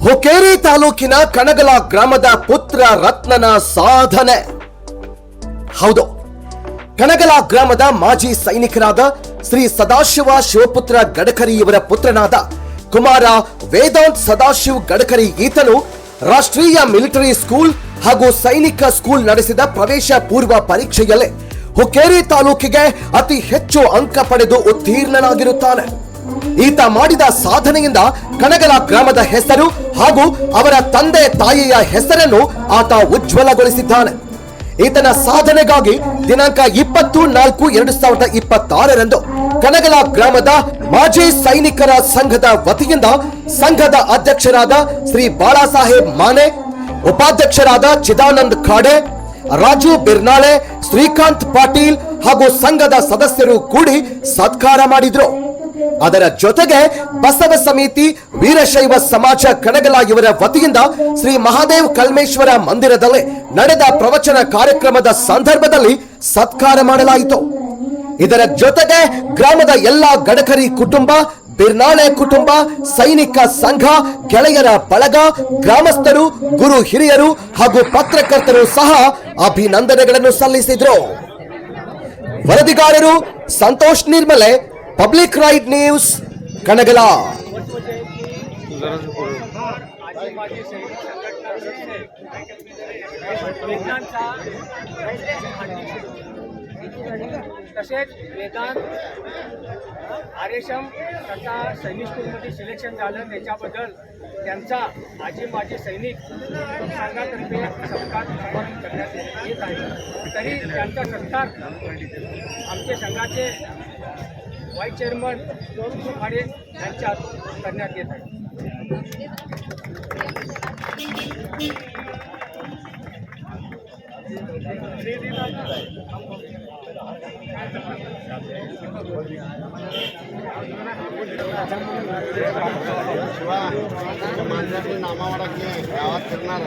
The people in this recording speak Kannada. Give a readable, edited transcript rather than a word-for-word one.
ಹುಕ್ಕೇರಿ ತಾಲೂಕಿನ ಕಣಗಲ ಗ್ರಾಮದ ಪುತ್ರ ರತ್ನನ ಸಾಧನೆ. ಹೌದು, ಕಣಗಲ ಗ್ರಾಮದ ಮಾಜಿ ಸೈನಿಕರಾದ ಶ್ರೀ ಸದಾಶಿವ ಶಿವಪುತ್ರ ಗಡಕರಿ ಇವರ ಪುತ್ರನಾದ ಕುಮಾರ ವೇದಾಂತ್ ಸದಾಶಿವ್ ಗಡಕರಿ ಈತನು ರಾಷ್ಟ್ರೀಯ ಮಿಲಿಟರಿ ಸ್ಕೂಲ್ ಹಾಗೂ ಸೈನಿಕ ಸ್ಕೂಲ್ ನಡೆಸಿದ ಪ್ರವೇಶ ಪೂರ್ವ ಪರೀಕ್ಷೆಯಲ್ಲಿ ಹುಕ್ಕೇರಿ ತಾಲೂಕಿಗೆ ಅತಿ ಹೆಚ್ಚು ಅಂಕ ಪಡೆದು ಉತ್ತೀರ್ಣನಾಗಿರುತ್ತಾನೆ. ಈತ ಮಾಡಿದ ಸಾಧನೆಯಿಂದ ಕಣಗಲ ಗ್ರಾಮದ ಹೆಸರು ಹಾಗೂ ಅವರ ತಂದೆ ತಾಯಿಯ ಹೆಸರನ್ನು ಆತ ಉಜ್ವಲಗೊಳಿಸಿದ್ದಾನೆ. ಈತನ ಸಾಧನೆಗಾಗಿ ದಿನಾಂಕ 20/4/2026ರಂದು ಕಣಗಲ ಗ್ರಾಮದ ಮಾಜಿ ಸೈನಿಕರ ಸಂಘದ ವತಿಯಿಂದ ಸಂಘದ ಅಧ್ಯಕ್ಷರಾದ ಶ್ರೀ ಬಾಳಾಸಾಹೇಬ್ ಮಾನೆ, ಉಪಾಧ್ಯಕ್ಷರಾದ ಚಿದಾನಂದ್ ಖಾಡೆ, ರಾಜು ಬಿರ್ನಾಳೆ, ಶ್ರೀಕಾಂತ್ ಪಾಟೀಲ್ ಹಾಗೂ ಸಂಘದ ಸದಸ್ಯರು ಕೂಡಿ ಸತ್ಕಾರ ಮಾಡಿದ್ರು. ಅದರ ಜೊತೆಗೆ ಬಸವ ಸಮಿತಿ ವೀರಶೈವ ಸಮಾಜ ಕಣಗಲ ಇವರ ವತಿಯಿಂದ ಶ್ರೀ ಮಹಾದೇವ್ ಕಲ್ಮೇಶ್ವರ ಮಂದಿರದಲ್ಲಿ ನಡೆದ ಪ್ರವಚನ ಕಾರ್ಯಕ್ರಮದ ಸಂದರ್ಭದಲ್ಲಿ ಸತ್ಕಾರ ಮಾಡಲಾಯಿತು. ಇದರ ಜೊತೆಗೆ ಗ್ರಾಮದ ಎಲ್ಲಾ ಗಡಕರಿ ಕುಟುಂಬ, ಬಿರ್ನಾಳೆ ಕುಟುಂಬ, ಸೈನಿಕ ಸಂಘ, ಗೆಳೆಯರ ಬಳಗ, ಗ್ರಾಮಸ್ಥರು, ಗುರು ಹಿರಿಯರು ಹಾಗೂ ಪತ್ರಕರ್ತರು ಸಹ ಅಭಿನಂದನೆಗಳನ್ನು ಸಲ್ಲಿಸಿದ್ರು. ವರದಿಗಾರರು ಸಂತೋಷ್ ನಿರ್ಮಲೆ, ಪಬ್ಲಿಕ್ ರೈಟ್ ನ್ಯೂಸ್, ಕಣಗಲ. तसेच वेदांत आरेशम तथा सैनिक स्कूलमध्ये सिलेक्शन झालं त्याच्याबद्दल त्यांचा आजी माजी सैनिक संघातर्फे सत्कार समारंभ करण्यात येत आहे. तरी त्यांचा सत्कार आमचे संघाचे वाईस चेअरमन खाडे यांच्या करण्यात येत आहे. माणसाची नामावडाची गावात फिरणार